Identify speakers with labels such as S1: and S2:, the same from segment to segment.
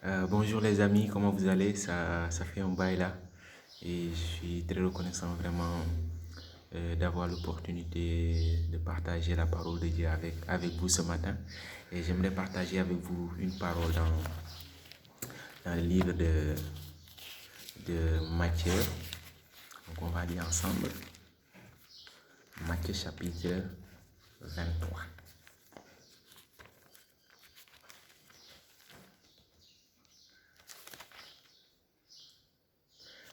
S1: Bonjour les amis, comment vous allez? Ça fait un bail là et je suis très reconnaissant vraiment d'avoir l'opportunité de partager la parole de Dieu avec vous ce matin. Et j'aimerais partager avec vous une parole dans le livre de Matthieu. Donc on va lire ensemble Matthieu chapitre 23.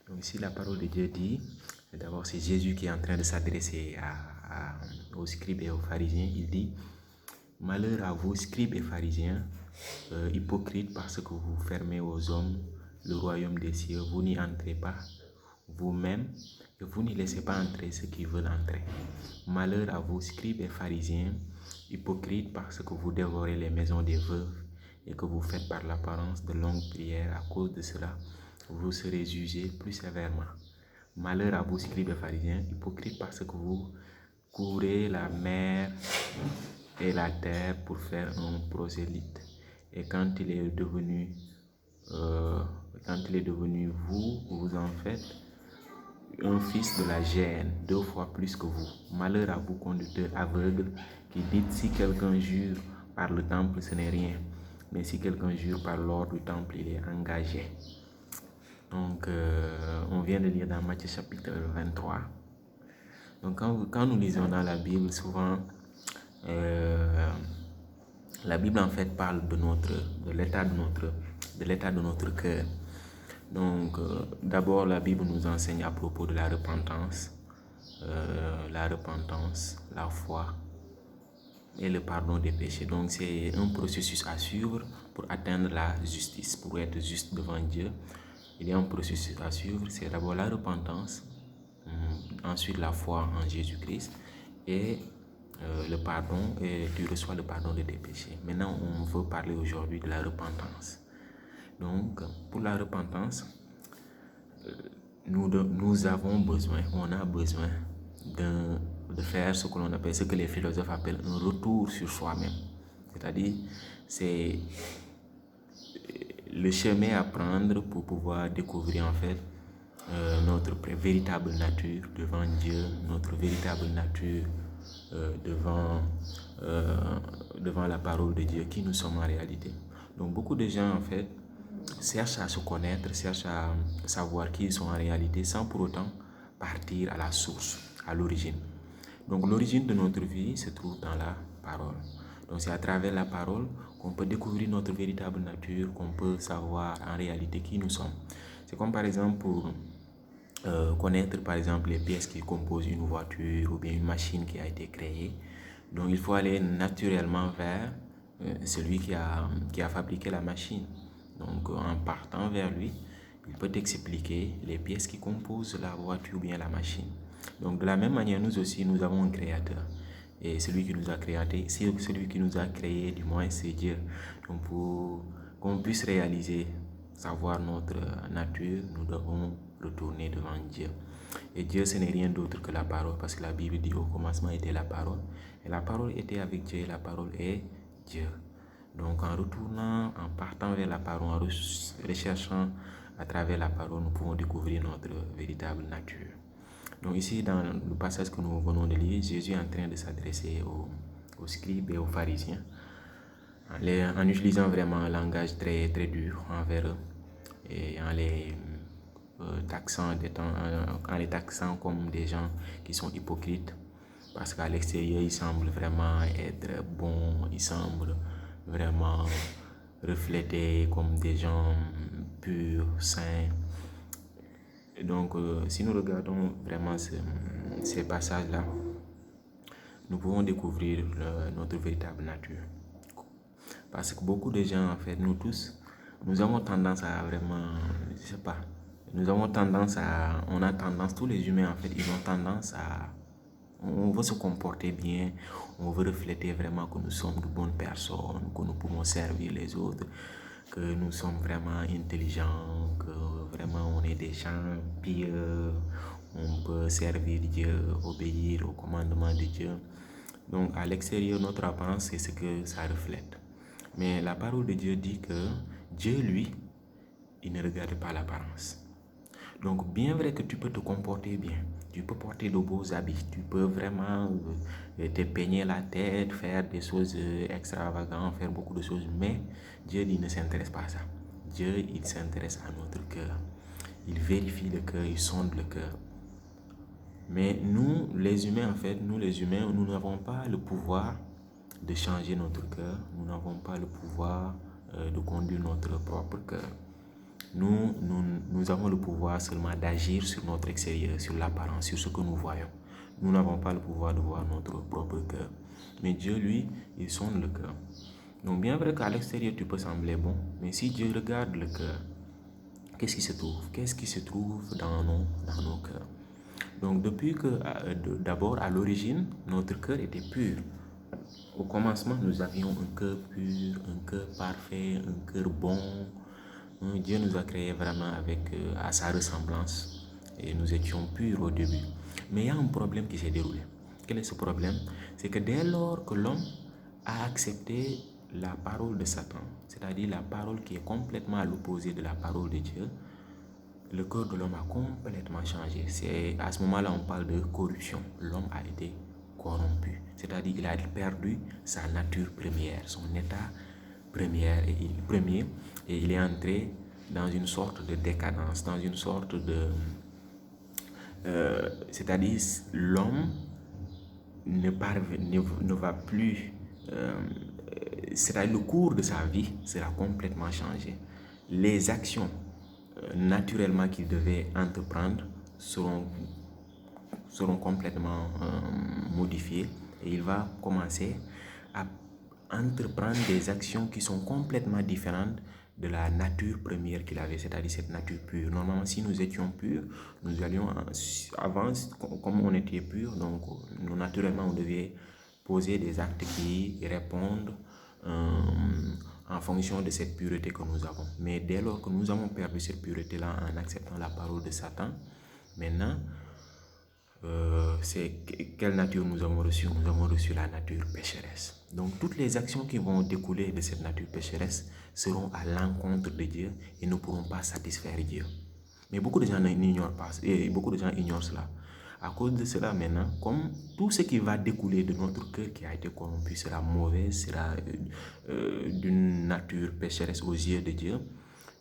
S1: Donc ici, la parole de Dieu dit, d'abord c'est Jésus qui est en train de s'adresser aux scribes et aux pharisiens. Il dit, malheur à vous, scribes et pharisiens, hypocrites, parce que vous fermez aux hommes le royaume des cieux. Vous n'y entrez pas vous-même et vous n'y laissez pas entrer ceux qui veulent entrer. Malheur à vous, scribes et pharisiens, hypocrites, parce que vous dévorez les maisons des veuves et que vous faites par l'apparence de longues prières. À cause de cela, vous serez jugés plus sévèrement. Malheur à vous, scribes et pharisiens, hypocrites, parce que vous courez la mer et la terre pour faire un prosélyte. Et quand il est devenu vous, vous en faites un fils de la gêne, 2 fois plus que vous. Malheur à vous, conducteurs aveugles, qui dites, si quelqu'un jure par le temple, ce n'est rien. Mais si quelqu'un jure par l'ordre du temple, il est engagé. Donc, on vient de lire dans Matthieu chapitre 23. Donc, quand nous lisons dans la Bible, souvent, la Bible en fait parle de l'état de notre cœur. Donc, d'abord, la Bible nous enseigne à propos de la repentance, la foi et le pardon des péchés. Donc, c'est un processus à suivre pour atteindre la justice, pour être juste devant Dieu. Il y a un processus à suivre, c'est d'abord la repentance, ensuite la foi en Jésus-Christ et le pardon, et tu reçois le pardon de tes péchés. Maintenant, on veut parler aujourd'hui de la repentance. Donc, pour la repentance, nous avons besoin, on a besoin de faire ce que l'on appelle, ce que les philosophes appellent un retour sur soi-même. C'est-à-dire, c'est le chemin à prendre pour pouvoir découvrir en fait notre véritable nature devant Dieu, notre véritable nature devant la parole de Dieu, qui nous sommes en réalité. Donc beaucoup de gens en fait cherchent à se connaître, cherchent à savoir qui ils sont en réalité sans pour autant partir à la source, à l'origine. Donc l'origine de notre vie se trouve dans la parole. Donc c'est à travers la parole qu'on peut découvrir notre véritable nature, qu'on peut savoir en réalité qui nous sommes. C'est comme par exemple pour connaître par exemple les pièces qui composent une voiture ou bien une machine qui a été créée. Donc il faut aller naturellement vers celui qui a fabriqué la machine. Donc en partant vers lui, il peut t'expliquer les pièces qui composent la voiture ou bien la machine. Donc de la même manière, nous aussi, nous avons un créateur. Et celui qui nous a créé, celui qui nous a créé, du moins, c'est Dieu. Donc pour qu'on puisse réaliser, savoir notre nature, nous devons retourner devant Dieu. Et Dieu, ce n'est rien d'autre que la parole, parce que la Bible dit au commencement était la parole. Et la parole était avec Dieu, et la parole est Dieu. Donc en retournant, en partant vers la parole, en recherchant à travers la parole, nous pouvons découvrir notre véritable nature. Donc ici, dans le passage que nous venons de lire, Jésus est en train de s'adresser aux scribes et aux pharisiens, en utilisant vraiment un langage très, très dur envers eux, et en les taxant comme des gens qui sont hypocrites, parce qu'à l'extérieur, ils semblent vraiment être bons, ils semblent vraiment refléter comme des gens purs, saints. Et donc, si nous regardons vraiment ces passages-là, nous pouvons découvrir notre véritable nature. Parce que beaucoup de gens, en fait, nous tous, nous avons tendance à vraiment, je sais pas, on a tendance, tous les humains, en fait, ils ont tendance on veut se comporter bien, on veut refléter vraiment que nous sommes de bonnes personnes, que nous pouvons servir les autres, que nous sommes vraiment intelligents, que vraiment on est des gens pieux, on peut servir Dieu, obéir aux commandements de Dieu. Donc à l'extérieur, notre apparence, c'est ce que ça reflète. Mais la parole de Dieu dit que Dieu, lui, il ne regarde pas l'apparence. Donc, bien vrai que tu peux te comporter bien, tu peux porter de beaux habits, tu peux vraiment te peigner la tête, faire des choses extravagantes, faire beaucoup de choses, mais Dieu, il ne s'intéresse pas à ça. Dieu, il s'intéresse à notre cœur. Il vérifie le cœur, il sonde le cœur. Mais nous, les humains, en fait, nous n'avons pas le pouvoir de changer notre cœur. Nous n'avons pas le pouvoir de conduire notre propre cœur. Nous avons le pouvoir seulement d'agir sur notre extérieur, sur l'apparence, sur ce que nous voyons. Nous n'avons pas le pouvoir de voir notre propre cœur. Mais Dieu, lui, il sonde le cœur. Donc, bien vrai qu'à l'extérieur, tu peux sembler bon, mais si Dieu regarde le cœur, qu'est-ce qui se trouve? Qu'est-ce qui se trouve dans nos cœurs? Donc, depuis que, d'abord, à l'origine, notre cœur était pur. Au commencement, nous avions un cœur pur, un cœur parfait, un cœur bon. Dieu nous a créés vraiment à sa ressemblance et nous étions purs au début. Mais il y a un problème qui s'est déroulé. Quel est ce problème? C'est que dès lors que l'homme a accepté la parole de Satan, c'est-à-dire la parole qui est complètement à l'opposé de la parole de Dieu, le cœur de l'homme a complètement changé. C'est à ce moment-là on parle de corruption. L'homme a été corrompu, c'est-à-dire qu'il a perdu sa nature première, son état premier, et il est entré dans une sorte de décadence, dans une sorte de... c'est-à-dire l'homme ne va plus... c'est-à-dire le cours de sa vie sera complètement changé. Les actions naturellement qu'il devait entreprendre seront complètement modifiées et il va commencer à entreprendre des actions qui sont complètement différentes de la nature première qu'il avait, c'est-à-dire cette nature pure. Normalement, si nous étions purs, nous allions avant, comme on était pur, donc nous, naturellement, on devait poser des actes qui répondent en fonction de cette pureté que nous avons. Mais dès lors que nous avons perdu cette pureté-là en acceptant la parole de Satan, maintenant, c'est quelle nature nous avons reçu? Nous avons reçu la nature pécheresse. Donc toutes les actions qui vont découler de cette nature pécheresse seront à l'encontre de Dieu et ne pourront pas satisfaire Dieu. Mais beaucoup de gens n'ignorent pas, et beaucoup de gens ignorent cela. À cause de cela, maintenant, comme tout ce qui va découler de notre cœur qui a été corrompu sera mauvais, sera d'une nature pécheresse aux yeux de Dieu,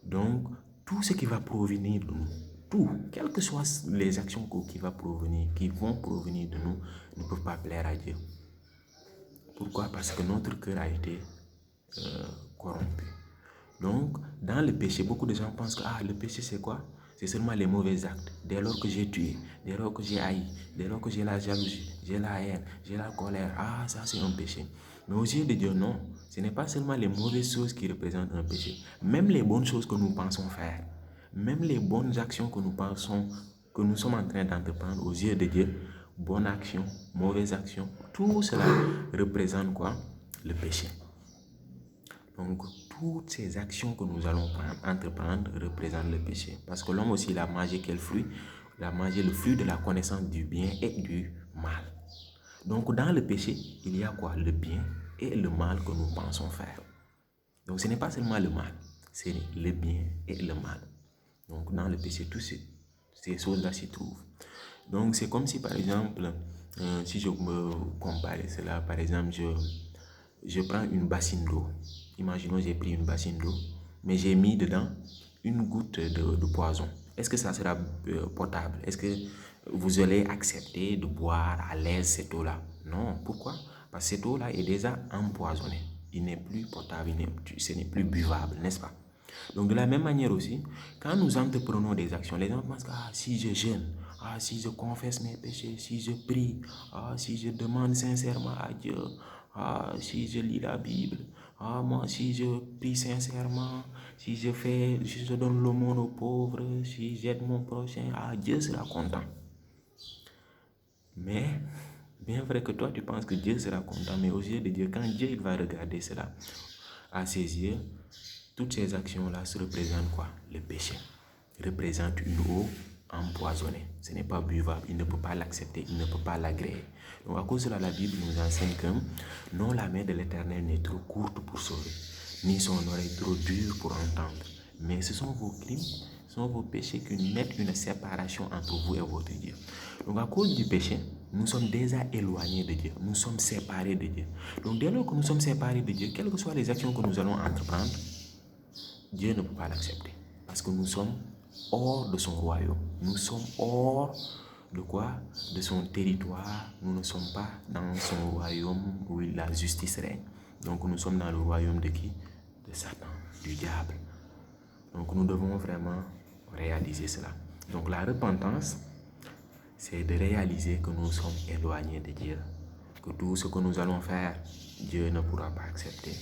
S1: donc tout ce qui va provenir de nous, tout, quelles que soient les actions qui vont provenir de nous, ne peuvent pas plaire à Dieu. Pourquoi? Parce que notre cœur a été corrompu. Donc, dans le péché, beaucoup de gens pensent que le péché c'est quoi? C'est seulement les mauvais actes. Dès lors que j'ai tué, dès lors que j'ai haï, dès lors que j'ai la jalousie, j'ai la haine, j'ai la colère, ça c'est un péché. Mais aux yeux de Dieu, non. Ce n'est pas seulement les mauvaises choses qui représentent un péché. Même les bonnes choses que nous pensons faire, même les bonnes actions que nous sommes en train d'entreprendre aux yeux de Dieu, bonnes actions, mauvaises actions, tout cela représente quoi? Le péché. Donc, toutes ces actions que nous allons entreprendre représentent le péché. Parce que l'homme aussi, il a mangé quel fruit? Il a mangé le fruit de la connaissance du bien et du mal. Donc, dans le péché, il y a quoi? Le bien et le mal que nous pensons faire. Donc, ce n'est pas seulement le mal, c'est le bien et le mal. Donc, dans le péché, toutes ces choses-là s'y trouvent. Donc, c'est comme si, par exemple, si je me compare cela, par exemple, je prends une bassine d'eau. Imaginons j'ai pris une bassine d'eau, mais j'ai mis dedans une goutte de poison. Est-ce que ça sera potable? Est-ce que vous allez accepter de boire à l'aise cette eau-là? Non. Pourquoi? Parce que cette eau-là est déjà empoisonnée. Il n'est plus potable, ce n'est plus buvable, n'est-ce pas? Donc de la même manière aussi, quand nous entreprenons des actions, les gens pensent que si je jeûne, si je confesse mes péchés, si je prie, si je demande sincèrement à Dieu, si je lis la Bible, moi si je prie sincèrement, si je donne l'aumône aux pauvres, si j'aide mon prochain, Dieu sera content. Mais, bien vrai que toi tu penses que Dieu sera content, mais aux yeux de Dieu, quand Dieu il va regarder cela, à ses yeux, toutes ces actions-là se représentent quoi? Le péché. Représente une eau empoisonnée. Ce n'est pas buvable. Il ne peut pas l'accepter. Il ne peut pas l'agréer. Donc à cause de cela, la Bible nous enseigne que non, la main de l'Éternel n'est trop courte pour sauver, ni son oreille trop dure pour entendre. Mais ce sont vos crimes, ce sont vos péchés qui mettent une séparation entre vous et votre Dieu. Donc à cause du péché, nous sommes déjà éloignés de Dieu. Nous sommes séparés de Dieu. Donc dès lors que nous sommes séparés de Dieu, quelles que soient les actions que nous allons entreprendre, Dieu ne peut pas l'accepter. Parce que nous sommes hors de son royaume. Nous sommes hors de quoi? De son territoire. Nous ne sommes pas dans son royaume où la justice règne. Donc nous sommes dans le royaume de qui? De Satan, du diable. Donc nous devons vraiment réaliser cela. Donc la repentance, c'est de réaliser que nous sommes éloignés de Dieu. Que tout ce que nous allons faire, Dieu ne pourra pas accepter.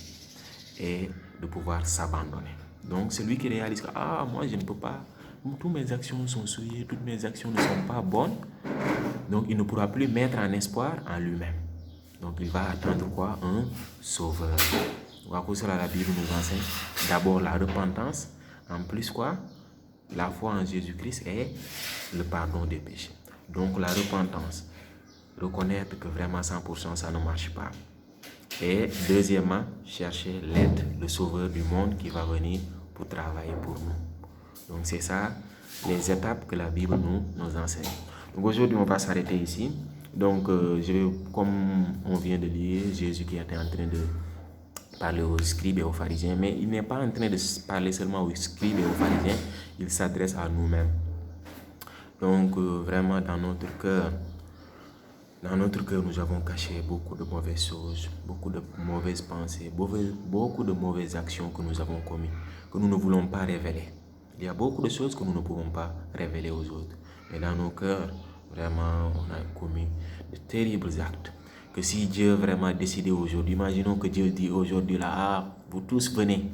S1: Et de pouvoir s'abandonner. Donc celui qui réalise que moi je ne peux pas, toutes mes actions sont souillées, toutes mes actions ne sont pas bonnes, donc il ne pourra plus mettre en espoir en lui-même. Donc il va attendre quoi? Un sauveur. Donc à cause de cela, la Bible nous enseigne d'abord la repentance, en plus quoi? La foi en Jésus-Christ et le pardon des péchés. Donc la repentance, reconnaître que vraiment 100% ça ne marche pas. Et deuxièmement, chercher l'aide, le sauveur du monde qui va venir pour travailler pour nous. Donc c'est ça, les étapes que la Bible nous enseigne. Donc aujourd'hui, on va s'arrêter ici. Donc comme on vient de lire, Jésus qui était en train de parler aux scribes et aux pharisiens, mais il n'est pas en train de parler seulement aux scribes et aux pharisiens, il s'adresse à nous-mêmes. Donc vraiment dans notre cœur, nous avons caché beaucoup de mauvaises choses, beaucoup de mauvaises pensées, beaucoup de mauvaises actions que nous avons commises, que nous ne voulons pas révéler. Il y a beaucoup de choses que nous ne pouvons pas révéler aux autres. Mais dans nos cœurs, vraiment, on a commis de terribles actes. Que si Dieu vraiment décidé aujourd'hui, imaginons que Dieu dit aujourd'hui là, vous tous venez.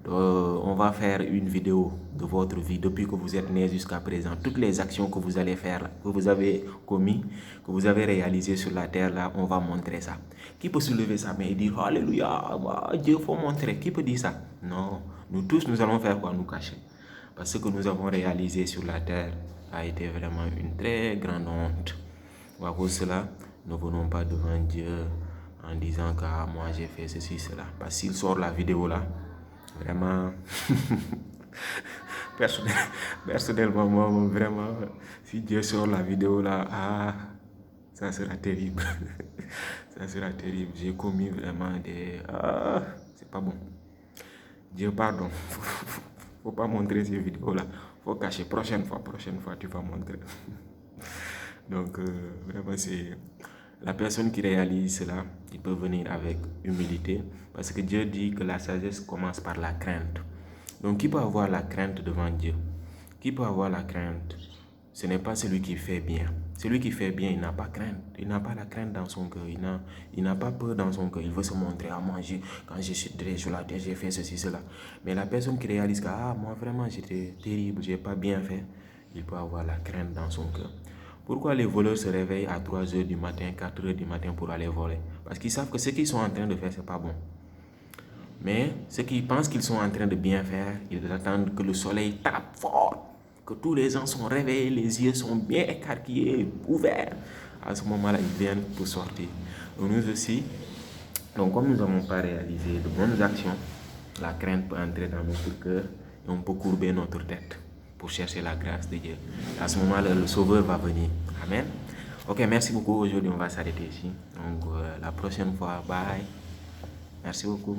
S1: On va faire une vidéo de votre vie depuis que vous êtes né jusqu'à présent. Toutes les actions que vous allez faire, que vous avez commis, que vous avez réalisées sur la terre, là, on va montrer ça. Qui peut soulever sa main et dire Alléluia, Dieu faut montrer? Qui peut dire ça? Non, nous tous, nous allons faire quoi? Nous cacher. Parce que ce que nous avons réalisé sur la terre a été vraiment une très grande honte. À cause de cela, ne venons pas devant Dieu en disant que moi j'ai fait ceci, cela. Parce qu'il sort la vidéo là, vraiment, personnellement, moi, vraiment, si Dieu sort la vidéo là, ça sera terrible. Ça sera terrible. J'ai commis vraiment des... c'est pas bon. Dieu pardon. Faut pas montrer ces vidéos là. Faut cacher. Prochaine fois, tu vas montrer. Donc, vraiment, c'est... La personne qui réalise cela, il peut venir avec humilité. Parce que Dieu dit que la sagesse commence par la crainte. Donc, qui peut avoir la crainte devant Dieu? Qui peut avoir la crainte? Ce n'est pas celui qui fait bien. Celui qui fait bien, il n'a pas crainte. Il n'a pas la crainte dans son cœur. Il n'a pas peur dans son cœur. Il veut se montrer à manger. Quand je suis sur la terre, j'ai fait ceci, cela. Mais la personne qui réalise que, moi vraiment, j'étais terrible, j'ai pas bien fait, il peut avoir la crainte dans son cœur. Pourquoi les voleurs se réveillent à 3h du matin, 4h du matin pour aller voler? Parce qu'ils savent que ce qu'ils sont en train de faire, c'est pas bon. Mais ceux qui pensent qu'ils sont en train de bien faire, ils attendent que le soleil tape fort, que tous les gens sont réveillés, les yeux sont bien écarquillés, ouverts. À ce moment-là, ils viennent pour sortir. Donc nous aussi, donc comme nous n'avons pas réalisé de bonnes actions, la crainte peut entrer dans notre cœur et on peut courber notre tête pour chercher la grâce de Dieu. À ce moment-là, le Sauveur va venir. Amen. Ok, merci beaucoup. Aujourd'hui, on va s'arrêter ici. Donc, la prochaine fois, bye. Merci beaucoup.